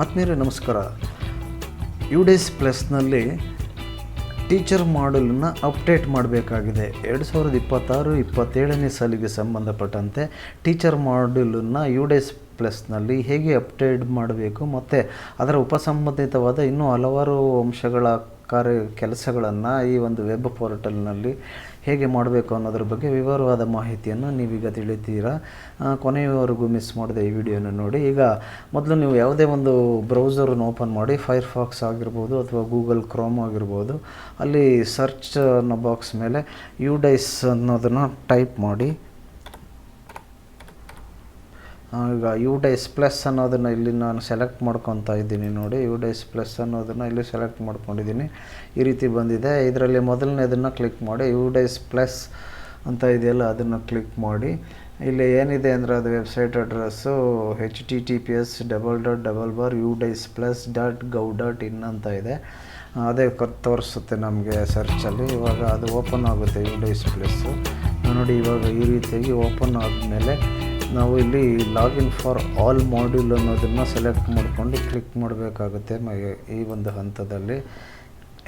ಆತ್ಮೀಯರೇ ನಮಸ್ಕಾರ. UDays ಪ್ಲಸ್ನಲ್ಲಿ teacher ಮಾಡ್ಯೂಲನ್ನು update ಮಾಡಬೇಕಾಗಿದೆ. 2026-27ನೇ ಸಾಲಿಗೆ ಸಂಬಂಧಪಟ್ಟಂತೆ ಟೀಚರ್ ಮಾಡ್ಯೂಲನ್ನು UDays ಪ್ಲಸ್ನಲ್ಲಿ ಹೇಗೆ ಅಪ್ಡೇಟ್ ಮಾಡಬೇಕು ಮತ್ತು ಅದರ ಉಪಸಂಬಂಧಿತವಾದ ಇನ್ನೂ ಹಲವಾರು ಅಂಶಗಳ ಕೆಲಸಗಳನ್ನು ಈ ಒಂದು ವೆಬ್ ಪೋರ್ಟಲ್ನಲ್ಲಿ ಹೇಗೆ ಮಾಡಬೇಕು ಅನ್ನೋದ್ರ ಬಗ್ಗೆ ವಿವರವಾದ ಮಾಹಿತಿಯನ್ನು ನೀವೀಗ ತಿಳಿತೀರಾ. ಕೊನೆಯವರೆಗೂ ಮಿಸ್ ಮಾಡಿದೆ ಈ ವಿಡಿಯೋನ ನೋಡಿ. ಈಗ ಮೊದಲು ನೀವು ಯಾವುದೇ ಒಂದು ಬ್ರೌಸರನ್ನು ಓಪನ್ ಮಾಡಿ, ಫೈರ್ಫಾಕ್ಸ್ ಆಗಿರ್ಬೋದು ಅಥವಾ ಗೂಗಲ್ ಕ್ರೋಮ್ ಆಗಿರ್ಬೋದು, ಅಲ್ಲಿ ಸರ್ಚ್ ಅನ್ನೋ ಬಾಕ್ಸ್ ಮೇಲೆ UDays ಅನ್ನೋದನ್ನು ಟೈಪ್ ಮಾಡಿ. ಈಗ UDays ಪ್ಲಸ್ ಅನ್ನೋದನ್ನು ಇಲ್ಲಿ ನಾನು ಸೆಲೆಕ್ಟ್ ಮಾಡ್ಕೊತಾ ಇದ್ದೀನಿ ನೋಡಿ. UDays ಪ್ಲಸ್ ಅನ್ನೋದನ್ನು ಇಲ್ಲಿ ಸೆಲೆಕ್ಟ್ ಮಾಡ್ಕೊಂಡಿದ್ದೀನಿ. ಈ ರೀತಿ ಬಂದಿದೆ. ಇದರಲ್ಲಿ ಮೊದಲನೇದನ್ನು ಕ್ಲಿಕ್ ಮಾಡಿ, UDays ಪ್ಲಸ್ ಅಂತ ಇದೆಯಲ್ಲ ಅದನ್ನು ಕ್ಲಿಕ್ ಮಾಡಿ. ಇಲ್ಲಿ ಏನಿದೆ ಅಂದರೆ ಅದು ವೆಬ್ಸೈಟ್ ಅಡ್ರೆಸ್ಸು https://udaysplus.gov.in ಅಂತ ಇದೆ. ಅದೇ ತೋರಿಸುತ್ತೆ ನಮಗೆ ಸರ್ಚಲ್ಲಿ. ಇವಾಗ ಅದು ಓಪನ್ ಆಗುತ್ತೆ UDays ಪ್ಲಸ್ಸು ನೋಡಿ. ಇವಾಗ ಈ ರೀತಿಯಾಗಿ ಓಪನ್ ಆದಮೇಲೆ ನಾವು ಇಲ್ಲಿ ಲಾಗಿನ್ ಫಾರ್ ಆಲ್ ಮಾಡ್ಯೂಲ್ ಅನ್ನೋದನ್ನು ಸೆಲೆಕ್ಟ್ ಮಾಡಿಕೊಂಡು ಕ್ಲಿಕ್ ಮಾಡಬೇಕಾಗುತ್ತೆ ಈ ಒಂದು ಹಂತದಲ್ಲಿ.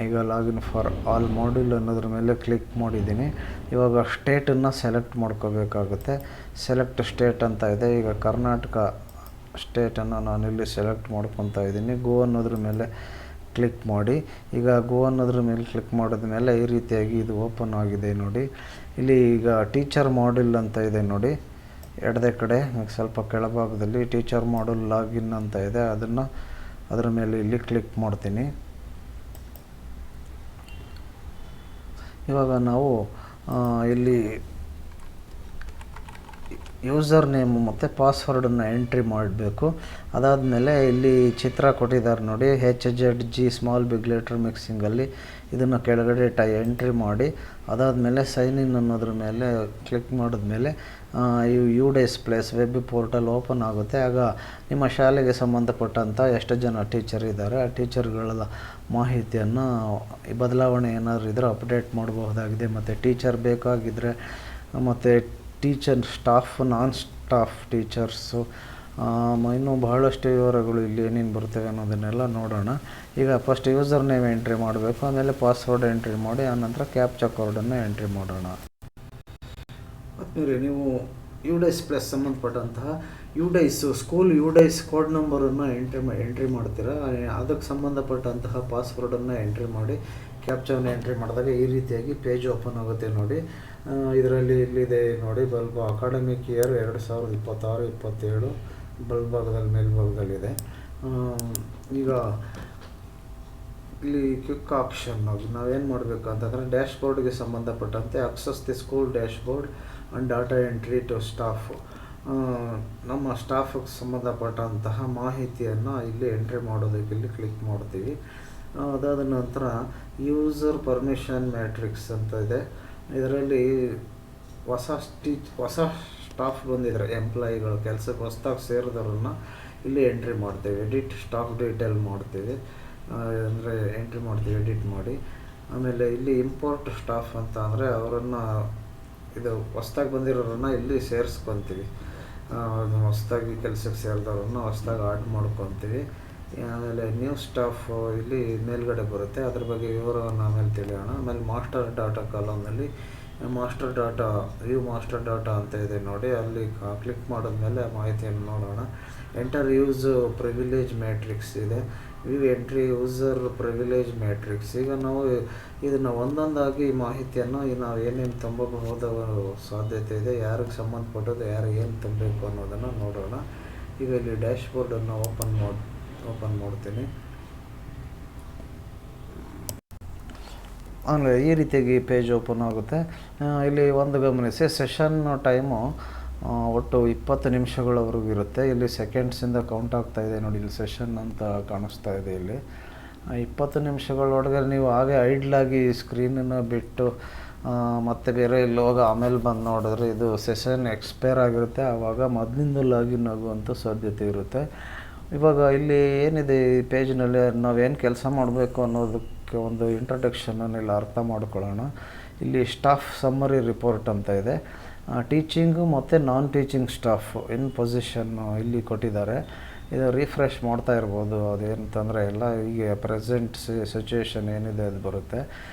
ಈಗ ಲಾಗಿನ್ ಫಾರ್ ಆಲ್ ಮಾಡ್ಯೂಲ್ ಅನ್ನೋದ್ರ ಮೇಲೆ ಕ್ಲಿಕ್ ಮಾಡಿದ್ದೀನಿ. ಇವಾಗ ಸ್ಟೇಟನ್ನು ಸೆಲೆಕ್ಟ್ ಮಾಡ್ಕೋಬೇಕಾಗುತ್ತೆ. ಸೆಲೆಕ್ಟ್ ಸ್ಟೇಟ್ ಅಂತ ಇದೆ. ಈಗ ಕರ್ನಾಟಕ ಸ್ಟೇಟನ್ನು ನಾನಿಲ್ಲಿ ಸೆಲೆಕ್ಟ್ ಮಾಡ್ಕೊತಾ ಇದ್ದೀನಿ. ಗೋ ಅನ್ನೋದ್ರ ಮೇಲೆ ಕ್ಲಿಕ್ ಮಾಡಿ. ಈಗ ಗೋ ಅನ್ನೋದ್ರ ಮೇಲೆ ಕ್ಲಿಕ್ ಮಾಡಿದ್ಮೇಲೆ ಈ ರೀತಿಯಾಗಿ ಇದು ಓಪನ್ ಆಗಿದೆ ನೋಡಿ. ಇಲ್ಲಿ ಈಗ ಟೀಚರ್ ಮಾಡ್ಯೂಲ್ ಅಂತ ಇದೆ ನೋಡಿ, ಎಡದೇ ಕಡೆ ಸ್ವಲ್ಪ ಕೆಳಭಾಗದಲ್ಲಿ ಟೀಚರ್ ಮಾಡ್ಯೂಲ್ ಲಾಗಿನ್ ಅಂತ ಇದೆ. ಅದರ ಮೇಲೆ ಇಲ್ಲಿ ಕ್ಲಿಕ್ ಮಾಡ್ತೀನಿ. ಇವಾಗ ನಾವು ಇಲ್ಲಿ ಯೂಸರ್ ನೇಮ್ ಮತ್ತು ಪಾಸ್ವರ್ಡನ್ನು ಎಂಟ್ರಿ ಮಾಡಬೇಕು. ಅದಾದಮೇಲೆ ಇಲ್ಲಿ ಚಿತ್ರ ಕೊಟ್ಟಿದ್ದಾರೆ ನೋಡಿ, HZG ಸ್ಮಾಲ್ ಬಿಗ್ ಲೆಟರ್ ಮಿಕ್ಸಿಂಗಲ್ಲಿ. ಇದನ್ನು ಕೆಳಗಡೆ ಎಂಟ್ರಿ ಮಾಡಿ ಅದಾದಮೇಲೆ ಸೈನ್ ಇನ್ ಅನ್ನೋದ್ರ ಮೇಲೆ ಕ್ಲಿಕ್ ಮಾಡಿದ್ಮೇಲೆ UDays plus web portal open ಆಗುತ್ತೆ. ಆಗ ನಿಮ್ಮ ಶಾಲೆಗೆ ಸಂಬಂಧಪಟ್ಟಂಥ ಎಷ್ಟು ಜನ ಟೀಚರ್ ಇದ್ದಾರೆ ಆ ಟೀಚರ್ಗಳ ಮಾಹಿತಿಯನ್ನು ಬದಲಾವಣೆ ಏನಾದರೂ ಇದ್ದರೆ ಅಪ್ಡೇಟ್ ಮಾಡಬಹುದಾಗಿದೆ. ಮತ್ತು ಟೀಚರ್ ಬೇಕಾಗಿದ್ದರೆ ಮತ್ತು ಟೀಚರ್ ಸ್ಟಾಫ್, ನಾನ್ ಸ್ಟಾಫ್ ಟೀಚರ್ಸು, ಇನ್ನೂ ಬಹಳಷ್ಟು ವಿವರಗಳು ಇಲ್ಲಿ ಏನೇನು ಬರ್ತವೆ ಅನ್ನೋದನ್ನೆಲ್ಲ ನೋಡೋಣ. ಈಗ ಫಸ್ಟ್ ಯೂಸರ್ ನೇಮ್ ಎಂಟ್ರಿ ಮಾಡಬೇಕು, ಆಮೇಲೆ ಪಾಸ್ವರ್ಡ್ ಎಂಟ್ರಿ ಮಾಡಿ, ಆನಂತರ ಕ್ಯಾಪ್ಚಾ ಕೋಡನ್ನು ಎಂಟ್ರಿ ಮಾಡೋಣ. ಆದ್ಮೇಲೆ ನೀವು UDays ಪ್ಲಸ್ ಸಂಬಂಧಪಟ್ಟಂತಹ ಸ್ಕೂಲ್ UDays ಕೋಡ್ ನಂಬರನ್ನು ಎಂಟ್ರಿ ಮಾಡ್ತೀರಾ. ಅದಕ್ಕೆ ಸಂಬಂಧಪಟ್ಟಂತಹ ಪಾಸ್ವರ್ಡನ್ನು ಎಂಟ್ರಿ ಮಾಡಿ ಕ್ಯಾಪ್ಚಾವನ್ನು ಎಂಟ್ರಿ ಮಾಡಿದಾಗ ಈ ರೀತಿಯಾಗಿ ಪೇಜ್ ಓಪನ್ ಆಗುತ್ತೆ ನೋಡಿ. ಇದರಲ್ಲಿ ಇಲ್ಲಿದೆ ನೋಡಿ, ಬಲ್ಬ್ ಅಕಾಡೆಮಿಕ್ ಇಯರ್ 2026-27 ಬಲ್ಭಾಗದಲ್ಲಿ ಮೇಲ್ಭಾಗದಲ್ಲಿದೆ. ಈಗ ಇಲ್ಲಿ ಕ್ವಿಕ್ ಆಪ್ಷನ್ ನಾವೇನು ಮಾಡಬೇಕು ಅಂತಂದರೆ ಡ್ಯಾಶ್ಬೋರ್ಡ್ಗೆ ಸಂಬಂಧಪಟ್ಟಂತೆ access the school dashboard and data entry to staff. ನಮ್ಮ ಸ್ಟಾಫಿಗೆ ಸಂಬಂಧಪಟ್ಟಂತಹ ಮಾಹಿತಿಯನ್ನು ಇಲ್ಲಿ ಎಂಟ್ರಿ ಮಾಡೋದಕ್ಕೆ ಇಲ್ಲಿ ಕ್ಲಿಕ್ ಮಾಡ್ತೀವಿ. ಅದಾದ ನಂತರ ಯೂಸರ್ ಪರ್ಮಿಷನ್ ಮ್ಯಾಟ್ರಿಕ್ಸ್ ಅಂತ ಇದೆ. ಇದರಲ್ಲಿ ಹೊಸ ಸ್ಟಾಫ್ ಬಂದಿದ್ದಾರೆ, ಎಂಪ್ಲಾಯಿಗಳು ಕೆಲಸಕ್ಕೆ ಹೊಸದಾಗಿ ಸೇರಿದವ್ರನ್ನ ಇಲ್ಲಿ ಎಂಟ್ರಿ ಮಾಡ್ತೇವೆ. ಎಡಿಟ್ ಸ್ಟಾಫ್ ಡೀಟೇಲ್ ಮಾಡ್ತೀವಿ, ಅಂದರೆ ಎಂಟ್ರಿ ಮಾಡ್ತೀವಿ ಎಡಿಟ್ ಮಾಡಿ. ಆಮೇಲೆ ಇಲ್ಲಿ ಇಂಪೋರ್ಟ್ ಸ್ಟಾಫ್ ಅಂತ ಅಂದರೆ ಅವರನ್ನು ಇದು ಹೊಸ್ದಾಗಿ ಬಂದಿರೋರನ್ನ ಇಲ್ಲಿ ಸೇರಿಸ್ಕೊತೀವಿ. ಹೊಸ್ದಾಗಿ ಕೆಲಸಕ್ಕೆ ಸೇರಿದವ್ರನ್ನ ಹೊಸ್ದಾಗಿ ಆಡ್ ಮಾಡ್ಕೊತೀವಿ. ಆಮೇಲೆ ನ್ಯೂ ಸ್ಟಾಫ್ ಇಲ್ಲಿ ಮೇಲ್ಗಡೆ ಬರುತ್ತೆ, ಅದ್ರ ಬಗ್ಗೆ ವಿವರವನ್ನು ಆಮೇಲೆ ತಿಳಿಯೋಣ. ಆಮೇಲೆ ಮಾಸ್ಟರ್ ಡಾಟಾ ಕಾಲಮ್ನಲ್ಲಿ ಮಾಸ್ಟರ್ ಡಾಟಾ ಅಂತ ಇದೆ ನೋಡಿ, ಅಲ್ಲಿ ಕ್ಲಿಕ್ ಮಾಡಿದ್ಮೇಲೆ ಮಾಹಿತಿಯನ್ನು ನೋಡೋಣ. ಎಂಟರ್ ಯೂಸ್ ಪ್ರಿವಿಲೇಜ್ ಮ್ಯಾಟ್ರಿಕ್ಸ್ ಇದೆ, ಎಂಟ್ರಿ ಯೂಸರ್ ಪ್ರಿವಿಲೇಜ್ ಮ್ಯಾಟ್ರಿಕ್ಸ್. ಈಗ ನಾವು ಇದನ್ನು ಒಂದೊಂದಾಗಿ ಮಾಹಿತಿಯನ್ನು ನಾವು ಏನೇನು ತುಂಬಬಹುದ ಸಾಧ್ಯತೆ ಇದೆ, ಯಾರಿಗೆ ಸಂಬಂಧಪಟ್ಟದ್ದು, ಯಾರು ಏನು ತುಂಬಬೇಕು ಅನ್ನೋದನ್ನು ನೋಡೋಣ. ಈಗ ಇಲ್ಲಿ ಡ್ಯಾಶ್ಬೋರ್ಡನ್ನು ಓಪನ್ ಮಾಡ್ತೀನಿ. ಅಂದರೆ ಈ ರೀತಿಯಾಗಿ ಪೇಜ್ ಓಪನ್ ಆಗುತ್ತೆ. ಇಲ್ಲಿ ಒಂದು ಗಮನಿಸಿ, ಸೆಷನ್ ಟೈಮು ಒಟ್ಟು 20 ನಿಮಿಷಗಳವರೆಗೂ ಇರುತ್ತೆ. ಇಲ್ಲಿ ಸೆಕೆಂಡ್ಸಿಂದ ಕೌಂಟ್ ಆಗ್ತಾ ಇದೆ ನೋಡಿ, ಇಲ್ಲಿ ಸೆಷನ್ ಅಂತ ಕಾಣಿಸ್ತಾ ಇದೆ. ಇಲ್ಲಿ 20 ನಿಮಿಷಗಳೊಳಗೆ ನೀವು ಹಾಗೆ ಐಡ್ಲಾಗಿ ಸ್ಕ್ರೀನನ್ನು ಬಿಟ್ಟು ಮತ್ತು ಬೇರೆ ಇಲ್ಲಿ ಹೋಗಿ ಆಮೇಲೆ ಬಂದು ನೋಡಿದ್ರೆ ಇದು ಸೆಷನ್ ಎಕ್ಸ್ಪೈರ್ ಆಗಿರುತ್ತೆ. ಆವಾಗ ಮೊದಲಿಂದ ಲಾಗಿನ್ ಆಗುವಂಥ ಸಾಧ್ಯತೆ ಇರುತ್ತೆ. ಇವಾಗ ಇಲ್ಲಿ ಏನಿದೆ ಈ ಪೇಜ್ನಲ್ಲಿ ನಾವೇನು ಕೆಲಸ ಮಾಡಬೇಕು ಅನ್ನೋದಕ್ಕೆ ಒಂದು ಇಂಟ್ರಡಕ್ಷನನ್ನು ಇಲ್ಲಿ ಅರ್ಥ ಮಾಡ್ಕೊಳ್ಳೋಣ. ಇಲ್ಲಿ ಸ್ಟಾಫ್ ಸಮ್ಮರಿ ರಿಪೋರ್ಟ್ ಅಂತ ಇದೆ. ಟೀಚಿಂಗು ಮತ್ತು ನಾನ್ ಟೀಚಿಂಗ್ ಸ್ಟಾಫ್ ಇನ್ ಪೊಸಿಷನ್ನು ಇಲ್ಲಿ ಕೊಟ್ಟಿದ್ದಾರೆ. ಇದು ರಿಫ್ರೆಶ್ ಮಾಡ್ತಾ ಇರ್ಬೋದು. ಅದೇನು ತೊಂದರೆ ಇಲ್ಲ. ಈಗ ಪ್ರೆಸೆಂಟ್ ಸಿಚುವೇಶನ್ ಏನಿದೆ ಅದು ಬರುತ್ತೆ.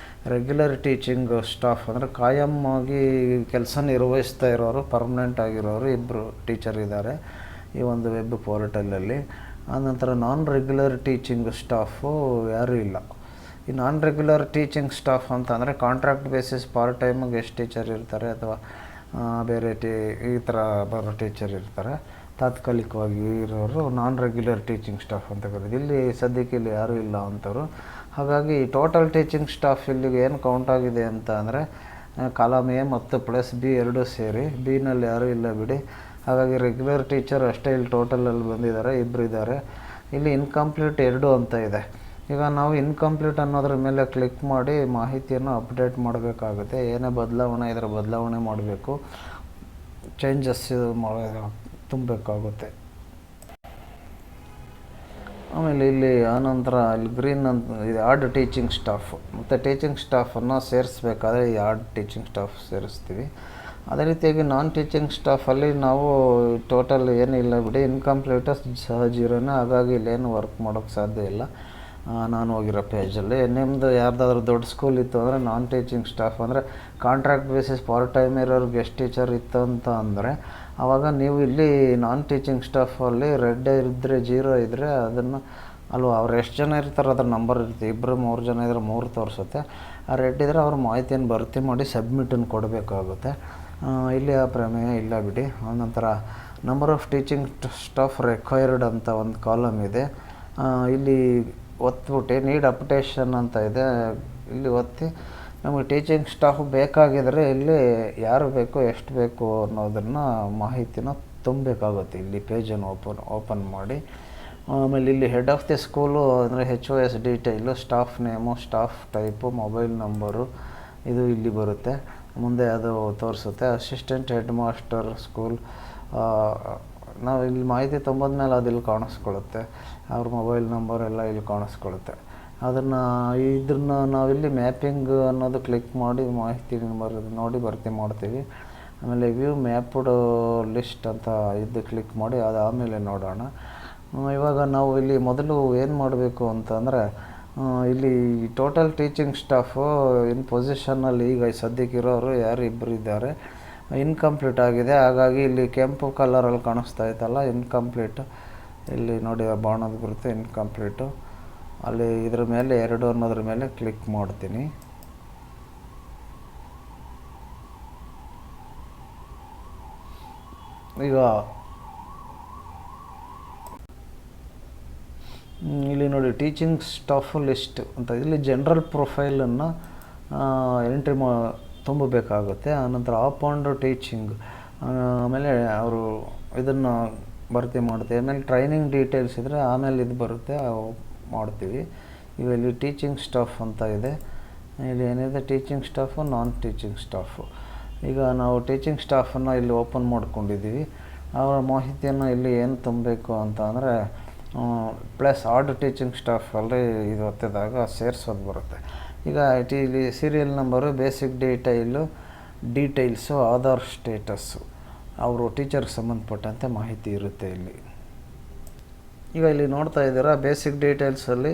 ರೆಗ್ಯುಲರ್ ಟೀಚಿಂಗ್ ಸ್ಟಾಫ್ ಅಂದರೆ ಕಾಯಂ ಆಗಿ ಕೆಲಸ ನಿರ್ವಹಿಸ್ತಾ ಇರೋರು, ಪರ್ಮನೆಂಟ್ ಆಗಿರೋರು ಇಬ್ಬರು ಟೀಚರ್ ಇದ್ದಾರೆ ಈ ಒಂದು ವೆಬ್ ಪೋರ್ಟಲಲ್ಲಿ. ಆನಂತರ ನಾನ್ ರೆಗ್ಯುಲರ್ ಟೀಚಿಂಗ್ ಸ್ಟಾಫು ಯಾರೂ ಇಲ್ಲ. ಈ ನಾನ್ ರೆಗ್ಯುಲರ್ ಟೀಚಿಂಗ್ ಸ್ಟಾಫ್ ಅಂತಂದರೆ contract basis part time guest teacher ಇರ್ತಾರೆ, ಅಥವಾ ಬೇರೆ ಈ ಥರ ಬರೋ ಟೀಚರ್ ಇರ್ತಾರೆ. ತಾತ್ಕಾಲಿಕವಾಗಿ ಇರೋರು ನಾನ್ ರೆಗ್ಯುಲರ್ ಟೀಚಿಂಗ್ ಸ್ಟಾಫ್ ಅಂತ ಕರೀತೀವಿ. ಇಲ್ಲಿ ಸದ್ಯಕ್ಕೆ ಇಲ್ಲಿ ಯಾರೂ ಇಲ್ಲ ಅಂಥವ್ರು. ಹಾಗಾಗಿ ಟೋಟಲ್ ಟೀಚಿಂಗ್ ಸ್ಟಾಫ್ ಇಲ್ಲಿಗೆ ಏನು ಕೌಂಟ್ ಆಗಿದೆ ಅಂತ ಅಂದರೆ ಕಾಲಮ್ ಎ ಮತ್ತು ಪ್ಲಸ್ ಬಿ ಎರಡೂ ಸೇರಿ, ಬಿನಲ್ಲಿ ಯಾರೂ ಇಲ್ಲ ಬಿಡಿ. ಹಾಗಾಗಿ ರೆಗ್ಯುಲರ್ ಟೀಚರ್ ಅಷ್ಟೇ ಇಲ್ಲಿ ಟೋಟಲಲ್ಲಿ ಬಂದಿದ್ದಾರೆ, ಇಬ್ಬರು ಇದ್ದಾರೆ. ಇಲ್ಲಿ ಇನ್ಕಂಪ್ಲೀಟ್ 2 ಅಂತ ಇದೆ. ಈಗ ನಾವು ಇನ್ಕಂಪ್ಲೀಟ್ ಅನ್ನೋದ್ರ ಮೇಲೆ ಕ್ಲಿಕ್ ಮಾಡಿ ಮಾಹಿತಿಯನ್ನು ಅಪ್ಡೇಟ್ ಮಾಡಬೇಕಾಗುತ್ತೆ. ಏನೇ ಬದಲಾವಣೆ ಇದರ ಬದಲಾವಣೆ ಮಾಡಬೇಕು, ಚೇಂಜಸ್ ತುಂಬಬೇಕಾಗುತ್ತೆ. ಆಮೇಲೆ ಇಲ್ಲಿ ಆನಂತರ ಇಲ್ಲಿ ಗ್ರೀನ್ ಅಂತ ಇದು ಆಡ್ ಟೀಚಿಂಗ್ ಸ್ಟಾಫ್, ಮತ್ತು ಟೀಚಿಂಗ್ ಸ್ಟಾಫನ್ನು ಸೇರಿಸ್ಬೇಕಾದ್ರೆ ಈ ಆಡ್ ಟೀಚಿಂಗ್ ಸ್ಟಾಫ್ ಸೇರಿಸ್ತೀವಿ. ಅದೇ ರೀತಿಯಾಗಿ ನಾನ್ ಟೀಚಿಂಗ್ ಸ್ಟಾಫಲ್ಲಿ ನಾವು ಟೋಟಲ್ ಏನಿಲ್ಲ ಬಿಡಿ, ಇನ್ಕಂಪ್ಲೀಟ್ ಸಹ 0ನೇ. ಹಾಗಾಗಿ ಇಲ್ಲೇನು ವರ್ಕ್ ಮಾಡೋಕ್ಕೆ ಸಾಧ್ಯ ಇಲ್ಲ ನಾನು ಹೋಗಿರೋ ಪೇಜಲ್ಲಿ. ನಿಮ್ಮದು ಯಾರ್ದಾದ್ರೂ ದೊಡ್ಡ ಸ್ಕೂಲ್ ಇತ್ತು ಅಂದರೆ ನಾನ್ ಟೀಚಿಂಗ್ ಸ್ಟಾಫ್ ಅಂದರೆ ಕಾಂಟ್ರಾಕ್ಟ್ ಬೇಸಿಸ್ ಪಾರ್ಟ್ ಟೈಮ್ ಇರೋರು ಗೆಸ್ಟ್ ಟೀಚರ್ ಇತ್ತು ಅಂತ ಅಂದರೆ ಆವಾಗ ನೀವು ಇಲ್ಲಿ ನಾನ್ ಟೀಚಿಂಗ್ ಸ್ಟಾಫಲ್ಲಿ ರೆಡ್ ಇದ್ದರೆ 0 ಇದ್ದರೆ ಅದನ್ನು ಅಲ್ವಾ, ಅವ್ರು ಎಷ್ಟು ಜನ ಇರ್ತಾರೆ ಅದ್ರ ನಂಬರ್ ಇರುತ್ತೆ. 2-3 ಜನ ಇದ್ದರೆ 3 ತೋರಿಸುತ್ತೆ. ಆ ರೆಡ್ ಇದ್ದರೆ ಅವ್ರ ಮಾಹಿತಿಯನ್ನು ಭರ್ತಿ ಮಾಡಿ ಸಬ್ಮಿಟನ್ನು ಕೊಡಬೇಕಾಗುತ್ತೆ. ಇಲ್ಲಿ ಆ ಪ್ರಮೇಯ ಇಲ್ಲ ಬಿಡಿ. ಆನಂತರ number of teaching staff required ಅಂತ ಒಂದು ಕಾಲಮ್ ಇದೆ. ಇಲ್ಲಿ ಒತ್ಬಿಟ್ಟು ನೀಡ್ ಅಪ್ಡೇಷನ್ ಅಂತ ಇದೆ, ಇಲ್ಲಿ ಒತ್ತಿ ನಮಗೆ ಟೀಚಿಂಗ್ ಸ್ಟಾಫ್ ಬೇಕಾಗಿದ್ದರೆ ಇಲ್ಲಿ ಯಾರು ಬೇಕು, ಎಷ್ಟು ಬೇಕು ಅನ್ನೋದನ್ನು ಮಾಹಿತಿನ ತುಂಬಬೇಕಾಗುತ್ತೆ. ಇಲ್ಲಿ ಪೇಜನ್ನು ಓಪನ್ ಮಾಡಿ ಆಮೇಲೆ ಇಲ್ಲಿ ಹೆಡ್ ಆಫ್ ದಿ ಸ್ಕೂಲು ಅಂದರೆ HOS detail, staff name, staff type, mobile number ಇದು ಇಲ್ಲಿ ಬರುತ್ತೆ. ಮುಂದೆ ಅದು ತೋರಿಸುತ್ತೆ. ಅಸಿಸ್ಟೆಂಟ್ ಹೆಡ್ ಮಾಸ್ಟರ್ ಸ್ಕೂಲ್, ನಾವು ಇಲ್ಲಿ ಮಾಹಿತಿ ತುಂಬಿದ್ಮೇಲೆ ಅದು ಇಲ್ಲಿ ಕಾಣಿಸ್ಕೊಳ್ಳುತ್ತೆ. ಅವ್ರ ಮೊಬೈಲ್ ನಂಬರ್ ಎಲ್ಲ ಇಲ್ಲಿ ಕಾಣಿಸ್ಕೊಳ್ಳುತ್ತೆ. ಇದನ್ನು ನಾವಿಲ್ಲಿ ಮ್ಯಾಪಿಂಗ್ ಅನ್ನೋದು ಕ್ಲಿಕ್ ಮಾಡಿ ಮಾಹಿತಿ ನೋಡಿ ಭರ್ತಿ ಮಾಡ್ತೀವಿ. ಆಮೇಲೆ ವ್ಯೂ ಮ್ಯಾಪ್ಡ್ ಲಿಸ್ಟ್ ಅಂತ ಇದು ಕ್ಲಿಕ್ ಮಾಡಿ ಅದು ಆಮೇಲೆ ನೋಡೋಣ. ಇವಾಗ ನಾವು ಇಲ್ಲಿ ಮೊದಲು ಏನು ಮಾಡಬೇಕು ಅಂತಂದರೆ ಇಲ್ಲಿ ಟೋಟಲ್ ಟೀಚಿಂಗ್ ಸ್ಟಾಫು ಇನ್ ಪೊಸಿಷನ್ನಲ್ಲಿ ಈಗ ಸದ್ಯಕ್ಕಿರೋರು ಯಾರು ಇಬ್ಬರು ಇದ್ದಾರೆ. ಇನ್ಕಂಪ್ಲೀಟ್ ಆಗಿದೆ. ಹಾಗಾಗಿ ಇಲ್ಲಿ ಕೆಂಪು ಕಲರಲ್ಲಿ ಕಾಣಿಸ್ತಾ ಇತ್ತಲ್ಲ ಇನ್ಕಂಪ್ಲೀಟ್, ಇಲ್ಲಿ ನೋಡಿ ಬಾಣದ ಬರುತ್ತೆ ಇನ್ಕಂಪ್ಲೀಟು. ಅಲ್ಲಿ ಇದ್ರ ಮೇಲೆ 2 ಅನ್ನೋದ್ರ ಮೇಲೆ ಕ್ಲಿಕ್ ಮಾಡ್ತೀನಿ. ಈಗ ಇಲ್ಲಿ ನೋಡಿ ಟೀಚಿಂಗ್ ಸ್ಟಾಫ್ ಲಿಸ್ಟ್ ಅಂತ, ಇಲ್ಲಿ ಜನರಲ್ ಪ್ರೊಫೈಲನ್ನು ಎಂಟ್ರಿ ತುಂಬಬೇಕಾಗುತ್ತೆ. ಆನಂತರ ಆಪ್ ಆನ್ ಟೀಚಿಂಗ್, ಆಮೇಲೆ ಅವರು ಇದನ್ನು ಭರ್ತಿ ಮಾಡ್ತೀವಿ. ಆಮೇಲೆ ಟ್ರೈನಿಂಗ್ ಡೀಟೇಲ್ಸ್ ಇದ್ದರೆ ಆಮೇಲೆ ಇದು ಬರುತ್ತೆ ಮಾಡ್ತೀವಿ. ಈಗ ಇಲ್ಲಿ ಟೀಚಿಂಗ್ ಸ್ಟಾಫ್ ಅಂತ ಇದೆ. ಇಲ್ಲಿ ಏನಿದೆ ಟೀಚಿಂಗ್ ಸ್ಟಾಫು, ನಾನ್ ಟೀಚಿಂಗ್ ಸ್ಟಾಫು. ಈಗ ನಾವು ಟೀಚಿಂಗ್ ಸ್ಟಾಫನ್ನು ಇಲ್ಲಿ ಓಪನ್ ಮಾಡ್ಕೊಂಡಿದ್ದೀವಿ. ಅವರ ಮಾಹಿತಿಯನ್ನು ಇಲ್ಲಿ ಏನು ತುಂಬಬೇಕು ಅಂತ ಅಂದರೆ ಪ್ಲಸ್ ಆಡ್ ಟೀಚಿಂಗ್ ಸ್ಟಾಫಲ್ಲಿ ಇದು ಒತ್ತಿದಾಗ ಸೇರಿಸೋದು ಬರುತ್ತೆ. ಈಗ ಇಲ್ಲಿ serial number, basic details, Aadhaar status, ಅವರು ಟೀಚರ್ಗೆ ಸಂಬಂಧಪಟ್ಟಂತೆ ಮಾಹಿತಿ ಇರುತ್ತೆ ಇಲ್ಲಿ. ಈಗ ಇಲ್ಲಿ ನೋಡ್ತಾ ಇದ್ದೀರಾ ಬೇಸಿಕ್ ಡೀಟೇಲ್ಸಲ್ಲಿ